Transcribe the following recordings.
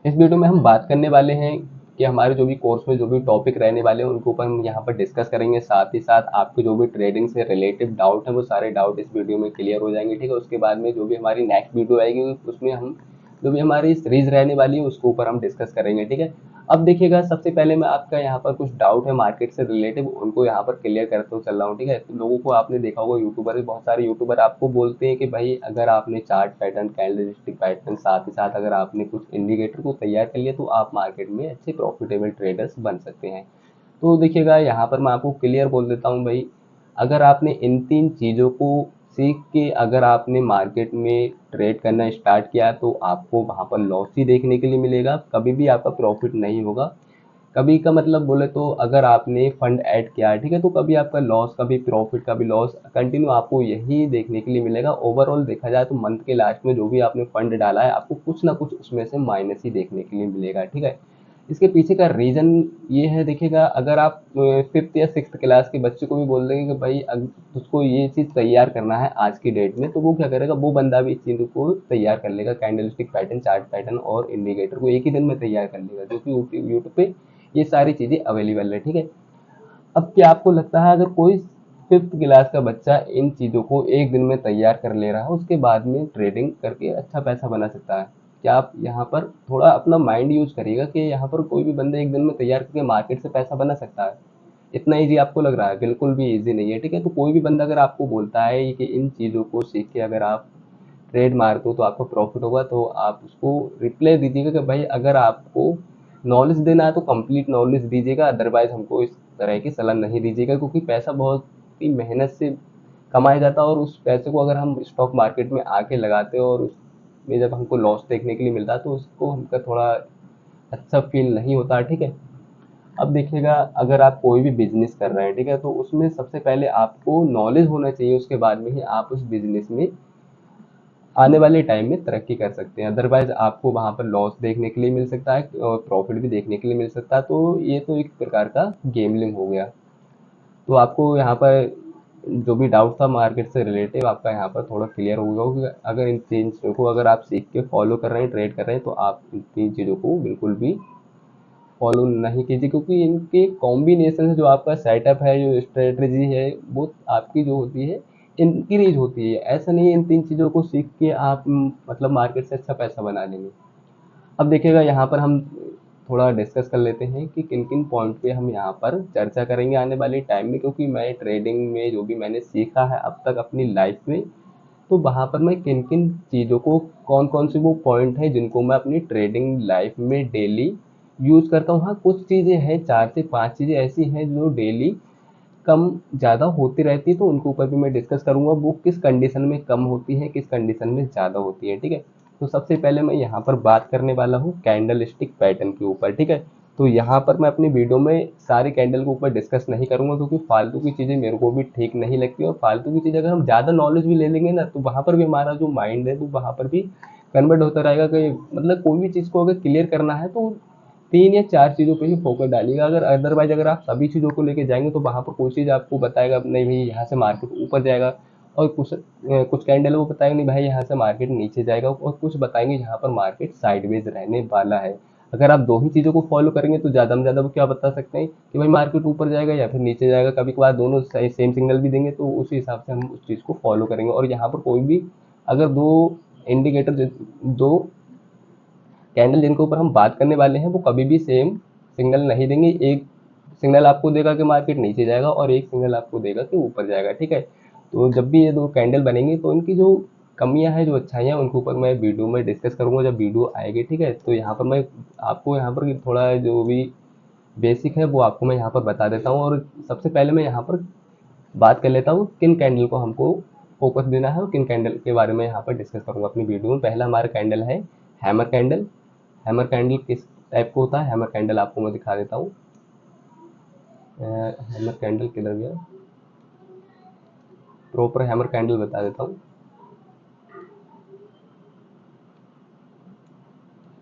इस वीडियो में हम बात करने वाले हैं कि हमारे जो भी कोर्स में जो भी टॉपिक रहने वाले हैं उनके ऊपर हम यहाँ पर डिस्कस करेंगे। साथ ही साथ आपके जो भी ट्रेडिंग से रिलेटेड डाउट है वो सारे डाउट इस वीडियो में क्लियर हो जाएंगे, ठीक है। उसके बाद में जो भी हमारी नेक्स्ट वीडियो आएगी उसमें हम जो भी हमारी सीरीज रहने वाली है उसके ऊपर हम डिस्कस करेंगे, ठीक है। अब देखिएगा, सबसे पहले मैं आपका यहाँ पर कुछ डाउट है मार्केट से रिलेटेड उनको यहाँ पर क्लियर करते हुए चल रहा हूँ, ठीक है। तो लोगों को आपने देखा होगा, यूट्यूबर बहुत सारे यूट्यूबर आपको बोलते हैं कि भाई अगर आपने चार्ट पैटर्न, कैंडलस्टिक पैटर्न, साथ ही साथ अगर आपने कुछ इंडिकेटर को तैयार कर लिया तो आप मार्केट में अच्छे प्रॉफिटेबल ट्रेडर्स बन सकते हैं। तो देखिएगा, यहाँ पर मैं आपको क्लियर बोल देता हूँ भाई, अगर आपने इन 3 चीज़ों को सीख के अगर आपने मार्केट में ट्रेड करना स्टार्ट किया तो आपको वहाँ पर लॉस ही देखने के लिए मिलेगा, कभी भी आपका प्रॉफिट नहीं होगा। कभी का मतलब बोले तो अगर आपने फंड ऐड किया है, ठीक है, तो कभी आपका लॉस, कभी प्रॉफिट, कभी लॉस कंटिन्यू आपको यही देखने के लिए मिलेगा। ओवरऑल देखा जाए तो मंथ के लास्ट में जो भी आपने फंड डाला है आपको कुछ ना कुछ उसमें से माइनस ही देखने के लिए मिलेगा, ठीक है। इसके पीछे का रीज़न ये है, देखिएगा, अगर आप 5th या 6th क्लास के बच्चे को भी बोल देंगे कि भाई उसको ये चीज़ तैयार करना है आज की डेट में, तो वो क्या करेगा, वो बंदा भी इस चीज़ को तैयार कर लेगा। कैंडलस्टिक पैटर्न, चार्ट पैटर्न और इंडिकेटर को एक ही दिन में तैयार कर लेगा, जो कि यूट्यूब पे ये सारी चीज़ें अवेलेबल है, ठीक है। अब क्या आपको लगता है अगर कोई 5th क्लास का बच्चा इन चीज़ों को एक दिन में तैयार कर ले रहा है, उसके बाद में ट्रेडिंग करके अच्छा पैसा बना सकता है? क्या आप यहाँ पर थोड़ा अपना माइंड यूज करिएगा कि यहाँ पर कोई भी बंदा एक दिन में तैयार करके मार्केट से पैसा बना सकता है? इतना ईजी आपको लग रहा है? बिल्कुल भी ईजी नहीं है, ठीक है। तो कोई भी बंदा अगर आपको बोलता है कि इन चीज़ों को सीख के अगर आप ट्रेड मारते हो तो आपको प्रॉफिट होगा, तो आप उसको रिप्लाई दीजिएगा कि भाई अगर आपको नॉलेज देना है तो कंप्लीट नॉलेज दीजिएगा, अदरवाइज हमको इस तरह की सलाह नहीं दीजिएगा, क्योंकि पैसा बहुत ही मेहनत से कमाया जाता है और उस पैसे को अगर हम स्टॉक मार्केट में आके लगाते हैं और उसमें जब हमको लॉस देखने के लिए मिलता है तो उसको हमका थोड़ा अच्छा फील नहीं होता है, ठीक है। अब देखिएगा, अगर आप कोई भी बिजनेस कर रहे हैं, ठीक है, तो उसमें सबसे पहले आपको नॉलेज होना चाहिए, उसके बाद में ही आप उस बिजनेस में आने वाले टाइम में तरक्की कर सकते हैं। अदरवाइज आपको वहाँ पर लॉस देखने के लिए मिल सकता है और प्रॉफिट भी देखने के लिए मिल सकता है, तो ये तो एक प्रकार का गेमलिंग हो गया। तो आपको यहाँ पर जो भी डाउट था मार्केट से रिलेटिव आपका यहाँ पर थोड़ा क्लियर हो गया होगा। अगर इन 3 चीज़ों को अगर आप सीख के फॉलो कर रहे हैं, ट्रेड कर रहे हैं, तो आप इन 3 चीज़ों को बिल्कुल भी फॉलो नहीं कीजिए, क्योंकि इनके कॉम्बिनेशन से जो आपका सेटअप है, जो स्ट्रेटजी है, वो आपकी जो होती है इंक्रीज होती है। ऐसा नहीं है इन 3 चीज़ों को सीख के आप मतलब मार्केट से अच्छा पैसा बना लेंगे। अब देखिएगा, यहाँ पर हम थोड़ा डिस्कस कर लेते हैं कि किन किन पॉइंट पे हम यहाँ पर चर्चा करेंगे आने वाले टाइम में, क्योंकि मैं ट्रेडिंग में जो भी मैंने सीखा है अब तक अपनी लाइफ में, तो वहाँ पर मैं किन किन चीज़ों को, कौन कौन से वो पॉइंट है जिनको मैं अपनी ट्रेडिंग लाइफ में डेली यूज़ करता हूँ। हाँ, कुछ चीज़ें हैं, 4 से 5 चीज़ें ऐसी हैं जो डेली कम ज़्यादा होती रहती है, तो उनके ऊपर भी मैं डिस्कस करूँगा, वो किस कंडीशन में कम होती है, किस कंडीशन में ज़्यादा होती है, ठीक है। तो सबसे पहले मैं यहाँ पर बात करने वाला हूँ कैंडल स्टिक पैटर्न के ऊपर, ठीक है। तो यहाँ पर मैं अपनी वीडियो में सारी कैंडल के ऊपर डिस्कस नहीं करूँगा, क्योंकि फालतू की चीज़ें मेरे को भी ठीक नहीं लगती, और फालतू की चीज़ अगर हम ज़्यादा नॉलेज भी ले लेंगे ना तो वहाँ पर भी हमारा जो माइंड है तो वहाँ पर भी कन्वर्ट होता रहेगा कि मतलब कोई भी चीज़ को अगर क्लियर करना है तो 3 या 4 चीज़ों पे ही फोकस डालिएगा। अगर अदरवाइज अगर आप सभी चीज़ों को लेके जाएंगे तो वहाँ पर कोई चीज़ आपको बताएगा नहीं भाई यहाँ से मार्केट ऊपर जाएगा, और कुछ कैंडल वो बताएगा नहीं भाई यहाँ से मार्केट नीचे जाएगा, और कुछ बताएंगे यहाँ पर मार्केट साइडवेज रहने वाला है। अगर आप 2 ही चीज़ों को फॉलो करेंगे तो ज़्यादा में ज़्यादा वो क्या बता सकते हैं कि भाई मार्केट ऊपर जाएगा या फिर नीचे जाएगा। कभी कभार दोनों सेम सिग्नल भी देंगे तो उसी हिसाब से हम उस चीज़ को फॉलो करेंगे। और यहाँ पर कोई भी अगर 2 इंडिकेटर, 2 कैंडल जिनके ऊपर हम बात करने वाले हैं, वो कभी भी सेम सिग्नल नहीं देंगे। एक सिग्नल आपको देगा कि मार्केट नीचे जाएगा और एक सिग्नल आपको देगा कि ऊपर जाएगा, ठीक है। तो जब भी ये 2 कैंडल बनेंगी तो इनकी जो कमियां हैं, जो अच्छाइयाँ, उनके ऊपर मैं वीडियो में डिस्कस करूंगा जब वीडियो आएगी, ठीक है। तो यहाँ पर मैं आपको यहाँ पर थोड़ा जो भी बेसिक है वो आपको मैं यहाँ पर बता देता हूँ। और सबसे पहले मैं यहाँ पर बात कर लेता हूँ किन कैंडल को हमको फोकस देना है और किन कैंडल के बारे में यहाँ पर डिस्कस करूंगा अपनी वीडियो में। पहला हमारा कैंडल है हैमर कैंडल। हैमर कैंडल किस टाइप का होता है? हैमर कैंडल आपको मैं दिखा देता हूँ। हैमर कैंडल किधर गया, प्रॉपर हैमर कैंडल बता देता हूँ।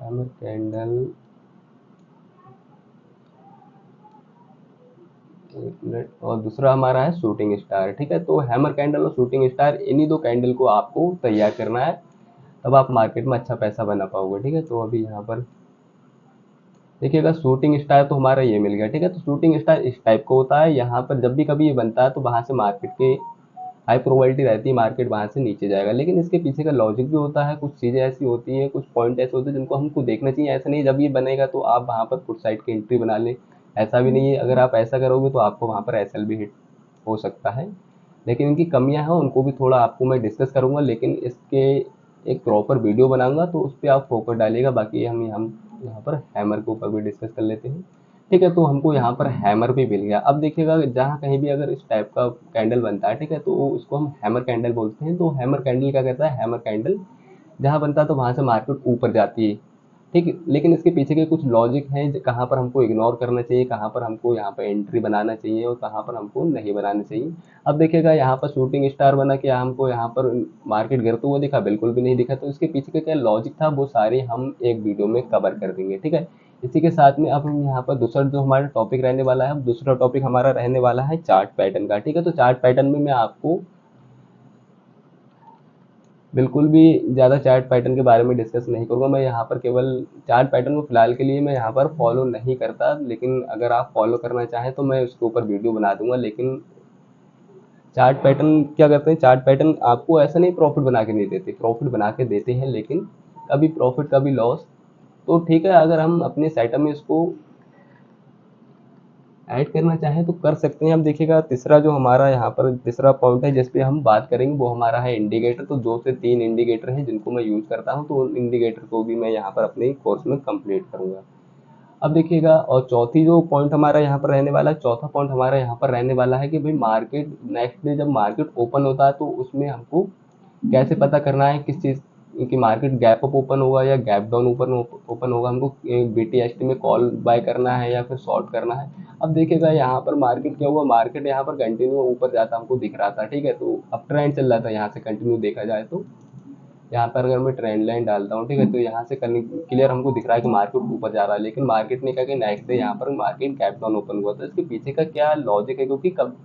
हैमर कैंडल, एक मिनट, और दूसरा हमारा है शूटिंग स्टार, ठीक है। तो हैमर कैंडल और शूटिंग स्टार, इन्हीं 2 कैंडल को आपको तैयार करना है, तब आप मार्केट में अच्छा पैसा बना पाओगे, ठीक है। तो अभी यहाँ पर देखिएगा शूटिंग स्टार तो हमारा ये मिल गया, ठीक है। तो शूटिंग स्टार इस टाइप का होता है, यहाँ पर जब भी कभी ये बनता है तो वहाँ से मार्केट के हाई प्रोबेबिलिटी रहती है मार्केट वहाँ से नीचे जाएगा, लेकिन इसके पीछे का लॉजिक भी होता है, कुछ चीज़ें ऐसी होती हैं, कुछ पॉइंट ऐसे होते हैं जिनको हमको देखना चाहिए। ऐसा नहीं जब ये बनेगा तो आप वहाँ पर पुट साइड की एंट्री बना लें, ऐसा भी नहीं है। अगर आप ऐसा करोगे तो आपको वहाँ पर एसएल भी हिट हो सकता है, लेकिन इनकी कमियां हैं उनको भी थोड़ा आपको मैं डिस्कस करूंगा, लेकिन इसके एक प्रॉपर वीडियो बनाऊंगा तो उस पर आप फोकस डालिएगा। बाकी हम यहाँ पर हैमर के ऊपर भी डिस्कस कर लेते हैं, ठीक है। तो हमको यहाँ पर हैमर भी मिल गया। अब देखिएगा जहाँ कहीं भी अगर इस टाइप का कैंडल बनता है, ठीक है, तो उसको हम हैमर कैंडल बोलते हैं। तो हैमर कैंडल क्या कहता है, हैमर कैंडल जहाँ बनता है तो वहाँ से मार्केट ऊपर जाती है, ठीक है। लेकिन इसके पीछे के कुछ लॉजिक हैं कहाँ पर हमको इग्नोर करना चाहिए, कहाँ पर हमको यहाँ पर एंट्री बनाना चाहिए और कहाँ पर हमको नहीं बनाना चाहिए। अब देखिएगा यहाँ पर शूटिंग स्टार बना, क्या हमको यहाँ पर मार्केट गिरता हुआ दिखा, बिल्कुल भी नहीं दिखा। तो इसके पीछे का क्या लॉजिक था वो सारे हम एक वीडियो में कवर कर देंगे, ठीक है। इसी के साथ में अब हम यहाँ पर दूसरा जो हमारा टॉपिक रहने वाला है, अब दूसरा टॉपिक हमारा रहने वाला है चार्ट पैटर्न का, ठीक है। तो चार्ट पैटर्न में मैं आपको बिल्कुल भी ज़्यादा चार्ट पैटर्न के बारे में डिस्कस नहीं करूँगा। मैं यहाँ पर केवल चार्ट पैटर्न को फिलहाल के लिए मैं यहाँ पर फॉलो नहीं करता, लेकिन अगर आप फॉलो करना चाहें तो मैं उसके ऊपर वीडियो बना दूंगा। लेकिन चार्ट पैटर्न क्या करते हैं, चार्ट पैटर्न आपको ऐसा नहीं प्रॉफिट बना के नहीं देते, प्रॉफिट बना के देते हैं, लेकिन कभी प्रॉफिट कभी लॉस। तो ठीक है, अगर हम अपने सेटअप में इसको ऐड करना चाहें तो कर सकते हैं। अब देखिएगा तीसरा जो हमारा यहाँ पर तीसरा पॉइंट है जिस पे हम बात करेंगे वो हमारा है इंडिकेटर। तो 2 से 3 इंडिकेटर हैं जिनको मैं यूज़ करता हूँ, तो उन इंडिकेटर को भी मैं यहाँ पर अपने कोर्स में कंप्लीट करूँगा। अब देखिएगा और चौथी जो पॉइंट हमारा यहाँ पर रहने वाला है, चौथा पॉइंट हमारा यहाँ पर रहने वाला है कि भाई मार्केट नेक्स्ट डे जब मार्केट ओपन होता है तो उसमें हमको कैसे पता करना है किस चीज़ की मार्केट गैप अप ओपन होगा या गैप डाउन ओपन होगा, हमको BTST में कॉल बाय करना है या फिर शॉर्ट करना है। अब देखिएगा यहाँ पर मार्केट क्या हुआ, मार्केट यहाँ पर कंटिन्यू ऊपर जाता हमको दिख रहा था, ठीक है। तो अप ट्रेंड चल रहा था यहाँ से कंटिन्यू देखा जाए तो। यहाँ पर अगर मैं ट्रेंड लाइन डालता हूँ, ठीक है, तो यहाँ से क्लियर हमको दिख रहा है कि मार्केट ऊपर जा रहा है, लेकिन मार्केट ने कहा कि नेक्स्ट डे यहाँ पर मार्केट गैप डाउन ओपन हुआ। तो इसके पीछे का क्या लॉजिक है, क्योंकि कब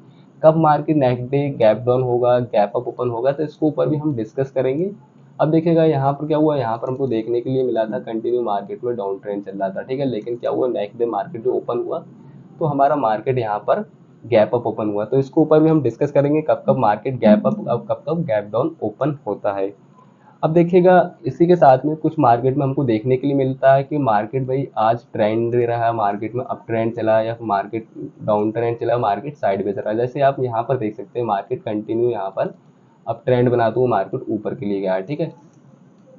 कब market next day gap down होगा गैप अप ओपन होगा, तो इसके ऊपर भी हम डिस्कस करेंगे। अब देखिएगा यहाँ पर क्या हुआ, यहाँ पर हमको देखने के लिए मिला था कंटिन्यू मार्केट में डाउन ट्रेंड चल रहा था, ठीक है। लेकिन क्या हुआ, नेक्स्ट डे मार्केट जो ओपन हुआ तो हमारा मार्केट यहाँ पर गैप अप ओपन हुआ। तो इसके ऊपर भी हम डिस्कस करेंगे कब कब मार्केट गैप अप और कब कब गैप डाउन ओपन होता है। अब देखिएगा इसी के साथ में कुछ मार्केट में हमको देखने के लिए मिलता है कि मार्केट भाई आज ट्रेंड दे रहा है, मार्केट में अप ट्रेंड चला या मार्केट डाउन ट्रेंड चला, मार्केट साइड में चला। जैसे आप यहाँ पर देख सकते हैं मार्केट कंटिन्यू यहाँ पर अप ट्रेंड बनाते हुए मार्केट ऊपर के लिए गया है, ठीक है।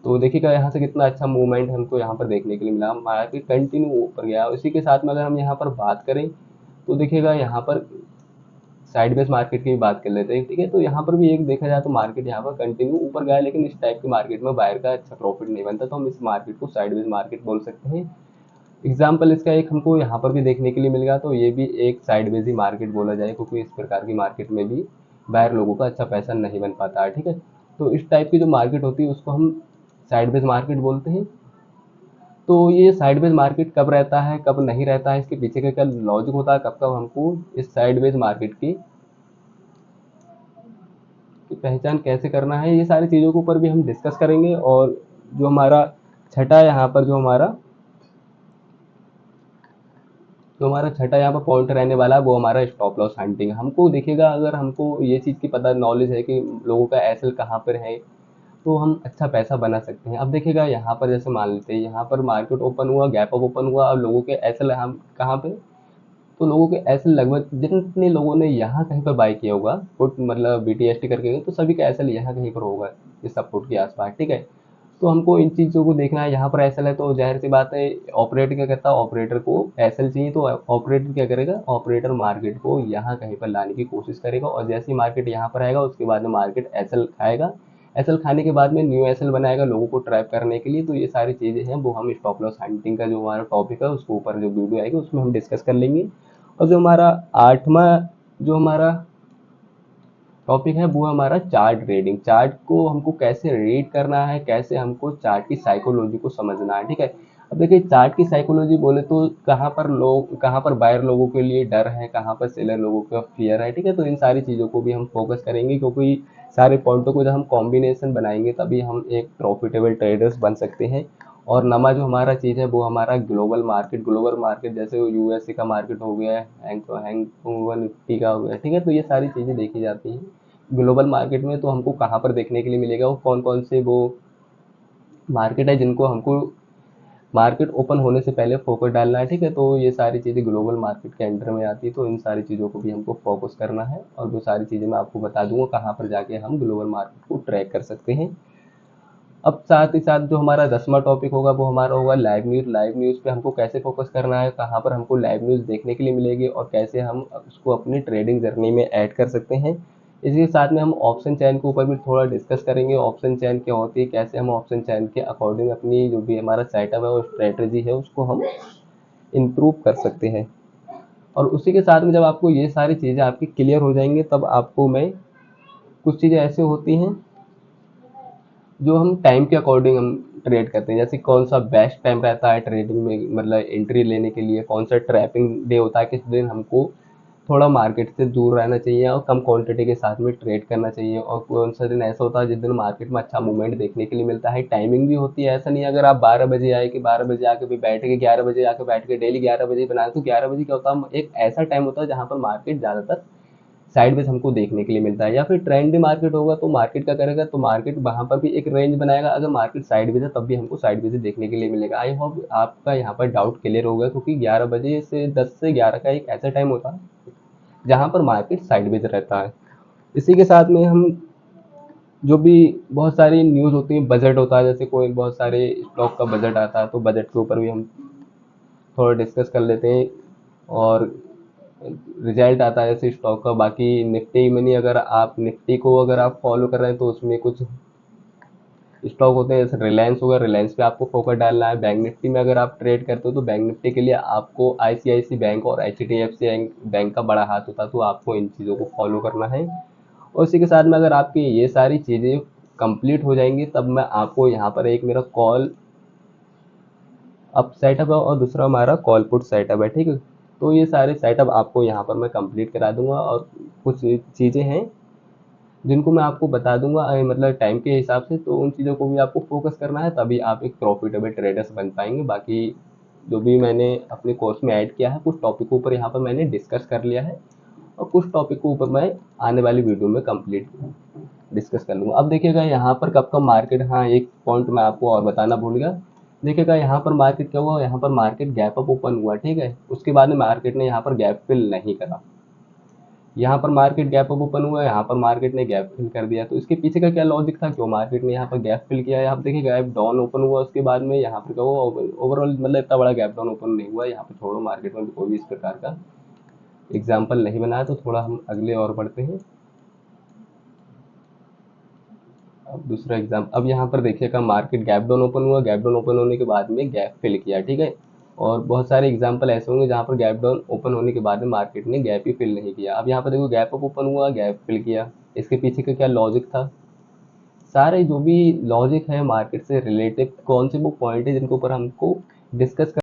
तो देखिएगा यहाँ से कितना अच्छा मूवमेंट हमको यहाँ पर देखने के लिए मिला, मार्केट कंटिन्यू ऊपर गया। इसी के साथ में अगर हम यहाँ पर बात करें तो देखिएगा यहाँ पर साइडवेज मार्केट की भी बात कर लेते हैं, ठीक है। तो यहाँ पर भी एक देखा जाए तो मार्केट यहाँ पर कंटिन्यू ऊपर गया है, लेकिन इस टाइप की मार्केट में बायर का अच्छा प्रॉफिट नहीं बनता, तो हम इस मार्केट को साइडवेज मार्केट बोल सकते हैं। एग्जाम्पल इसका एक हमको यहाँ पर भी देखने के लिए मिल गया, तो ये भी एक साइडवेज ही मार्केट बोला जाए, क्योंकि इस प्रकार की मार्केट में भी बायर लोगों का अच्छा पैसा नहीं बन पाता है, ठीक है। तो इस टाइप की जो मार्केट होती है उसको हम साइडवेज मार्केट बोलते हैं। तो ये साइडवेज मार्केट कब रहता है कब नहीं रहता है, इसके पीछे का क्या लॉजिक होता है, कब कब हमको इस साइडवेज मार्केट की पहचान कैसे करना है, ये सारी चीज़ों के ऊपर भी हम डिस्कस करेंगे। और जो हमारा छठा यहाँ पर जो हमारा छठा यहाँ पर पॉइंट रहने वाला है वो हमारा स्टॉप लॉस हंटिंग। हमको देखिएगा अगर हमको ये चीज़ की पता नॉलेज है कि लोगों का एसएल कहाँ पर है तो हम अच्छा पैसा बना सकते हैं। अब देखिएगा यहाँ पर जैसे मान लेते हैं यहाँ पर मार्केट ओपन हुआ गैप अप ओपन हुआ और लोगों के एसएल हम कहाँ पे, तो लोगों के ऐसे लगभग जितने लोगों ने यहाँ कहीं पर बाय किया होगा पुट मतलब BTST करके गए, तो सभी का एसएल यहाँ कहीं पर होगा इस सपोर्ट के आसपास, ठीक है। तो हमको इन चीज़ों को देखना है, यहाँ पर एसएल है तो जाहिर सी बात है ऑपरेटर क्या करता है, ऑपरेटर को एसएल चाहिए तो ऑपरेटर क्या करेगा, ऑपरेटर मार्केट को यहाँ कहीं पर लाने की कोशिश करेगा। और जैसे ही मार्केट यहाँ पर आएगा उसके बाद में मार्केट एसएल खाएगा, एसएल खाने के बाद में न्यू एसएल बनाएगा लोगों को ट्रैप करने के लिए। तो ये सारी चीज़ें हैं वो हम स्टॉप लॉस हंटिंग का जो हमारा टॉपिक है उसके ऊपर जो वीडियो आएगी उसमें हम डिस्कस कर लेंगे। और जो हमारा आठवां जो हमारा टॉपिक है वो हमारा चार्ट रीडिंग। चार्ट को हमको कैसे रीड करना है, कैसे हमको चार्ट की साइकोलॉजी को समझना है, ठीक है। अब देखिए चार्ट की साइकोलॉजी बोले तो कहाँ पर बायर लोगों के लिए डर है, कहाँ पर सेलर लोगों का फियर है, ठीक है। तो इन सारी चीज़ों को भी हम फोकस करेंगे, क्योंकि सारे पॉइंटों को जब हम कॉम्बिनेशन बनाएंगे तभी हम एक प्रॉफिटेबल ट्रेडर्स बन सकते हैं। और नमा जो हमारा चीज़ है वो हमारा ग्लोबल मार्केट जैसे यूएसए का मार्केट हो गया, हैंग निफ्टी का हो गया, ठीक है। तो ये सारी चीज़ें देखी जाती हैं ग्लोबल मार्केट में। तो हमको कहाँ पर देखने के लिए मिलेगा, वो कौन कौन से वो मार्केट है जिनको हमको मार्केट ओपन होने से पहले फोकस डालना है, ठीक है। तो ये सारी चीज़ें ग्लोबल मार्केट के अंडर में आती है, तो इन सारी चीज़ों को भी हमको फोकस करना है, और वो सारी चीज़ें मैं आपको बता दूंगा कहाँ पर जाके हम ग्लोबल मार्केट को ट्रैक कर सकते हैं। अब साथ ही साथ जो हमारा 10वां टॉपिक होगा वो हमारा होगा लाइव न्यूज़। लाइव न्यूज़ पे हमको कैसे फोकस करना है, कहाँ पर हमको लाइव न्यूज़ देखने के लिए मिलेगी, और कैसे हम उसको अपनी ट्रेडिंग जर्नी में ऐड कर सकते हैं। इसी के साथ में हम ऑप्शन चैन के ऊपर भी थोड़ा डिस्कस करेंगे, ऑप्शन चैन क्या होती है, कैसे हम ऑप्शन चैन के अकॉर्डिंग अपनी जो भी हमारा सेटअप है और स्ट्रेटजी है उसको हम इम्प्रूव कर सकते हैं। और उसी के साथ में जब आपको ये सारी चीज़ें आपकी क्लियर हो जाएंगी, तब आपको मैं कुछ चीज़ें ऐसे होती हैं जो हम टाइम के अकॉर्डिंग हम ट्रेड करते हैं, जैसे कौन सा बेस्ट टाइम रहता है ट्रेडिंग में, मतलब एंट्री लेने के लिए, कौन सा ट्रैपिंग डे होता है, किस दिन हमको थोड़ा मार्केट से दूर रहना चाहिए और कम क्वांटिटी के साथ में ट्रेड करना चाहिए, और कौन सा दिन ऐसा होता है जिस दिन मार्केट में अच्छा मूवमेंट देखने के लिए मिलता है। टाइमिंग भी होती है, ऐसा नहीं है अगर आप 12 बजे आए कि 12 बजे आके भी बैठ के 11 बजे आके बैठ के डेली 11 बजे बनाए, तो 11 बजे क्या होता है, एक ऐसा टाइम होता है जहाँ पर मार्केट ज़्यादातर साइडवेज हमको देखने के लिए मिलता है। या फिर ट्रेंडी मार्केट होगा तो मार्केट क्या करेगा, तो मार्केट वहाँ पर भी एक रेंज बनाएगा, अगर मार्केट साइडवेज है तब भी हमको साइडवेज देखने के लिए मिलेगा। आई होप आपका यहाँ पर डाउट क्लियर होगा, क्योंकि 11 बजे से 10 से 11 का एक ऐसा टाइम होता है जहाँ पर मार्केट साइडवेज रहता है। इसी के साथ में हम जो भी बहुत सारी न्यूज़ होती है, बजट होता है, जैसे कोई बहुत सारे स्टॉक का बजट आता है, तो बजट के ऊपर भी हम थोड़ा डिस्कस कर लेते हैं। और रिजल्ट आता है जैसे स्टॉक का। बाकी निफ्टी मनी, अगर आप निफ्टी को अगर आप फॉलो कर रहे हैं तो उसमें कुछ स्टॉक होते हैं, जैसे रिलायंस होगा, रिलायंस पे आपको फोकस डालना है। बैंक निफ्टी में अगर आप ट्रेड करते हो तो बैंक निफ्टी के लिए आपको आईसीआईसी बैंक और एचडीएफसी बैंक का बड़ा हाथ होता है, तो आपको इन चीज़ों को फॉलो करना है। और इसी के साथ में अगर आपकी ये सारी चीज़ें कंप्लीट हो जाएंगी, तब मैं आपको यहाँ पर एक मेरा कॉल अप सेटअप है और दूसरा हमारा कॉल पुट सेटअप है, ठीक है। तो ये सारे सेटअप आपको यहाँ पर मैं कंप्लीट करा दूंगा, और कुछ चीज़ें हैं जिनको मैं आपको बता दूंगा मतलब टाइम के हिसाब से, तो उन चीज़ों को भी आपको फोकस करना है, तभी आप एक प्रॉफिटेबल ट्रेडर्स बन पाएंगे। बाकी जो भी मैंने अपने कोर्स में ऐड किया है, कुछ टॉपिक ऊपर यहाँ पर मैंने डिस्कस कर लिया है, और कुछ टॉपिक को ऊपर मैं आने वाली वीडियो में कंप्लीट डिस्कस कर लूँगा। अब देखिएगा यहाँ पर कब कब मार्केट, हाँ एक पॉइंट मैं आपको और बताना भूल गया। देखिएगा यहाँ पर मार्केट क्या हुआ, यहाँ पर मार्केट गैप अप ओपन हुआ, ठीक है। उसके बाद में मार्केट ने यहाँ पर गैप फिल नहीं करा, यहाँ पर मार्केट गैप अप ओपन हुआ, यहाँ पर मार्केट ने गैप फिल कर दिया। तो इसके पीछे का क्या लॉजिक था, क्यों मार्केट ने यहाँ पर गैप फिल किया है। आप देखिए गैप डाउन ओपन हुआ, उसके बाद में यहाँ पर क्या हुआ, ओवरऑल मतलब इतना बड़ा गैप डाउन ओपन नहीं हुआ। यहाँ पर छोड़ो, मार्केट में भी कोई भी इस प्रकार का एग्जाम्पल नहीं बनाया, तो थोड़ा हम अगले और बढ़ते हैं। अब दूसरा एग्जाम, अब यहाँ पर देखिएगा मार्केट गैप डाउन ओपन हुआ, गैप डाउन ओपन होने के बाद में गैप फिल किया, ठीक है। और बहुत सारे एग्जांपल ऐसे होंगे जहाँ पर गैप डाउन ओपन होने के बाद में मार्केट ने गैप ही फिल नहीं किया। अब यहाँ पर देखो गैप अप ओपन हुआ, गैप फिल किया, इसके पीछे का क्या लॉजिक था। सारे जो भी लॉजिक है मार्केट से रिलेटेड, कौन से वो पॉइंट है जिनके ऊपर हमको डिस्कस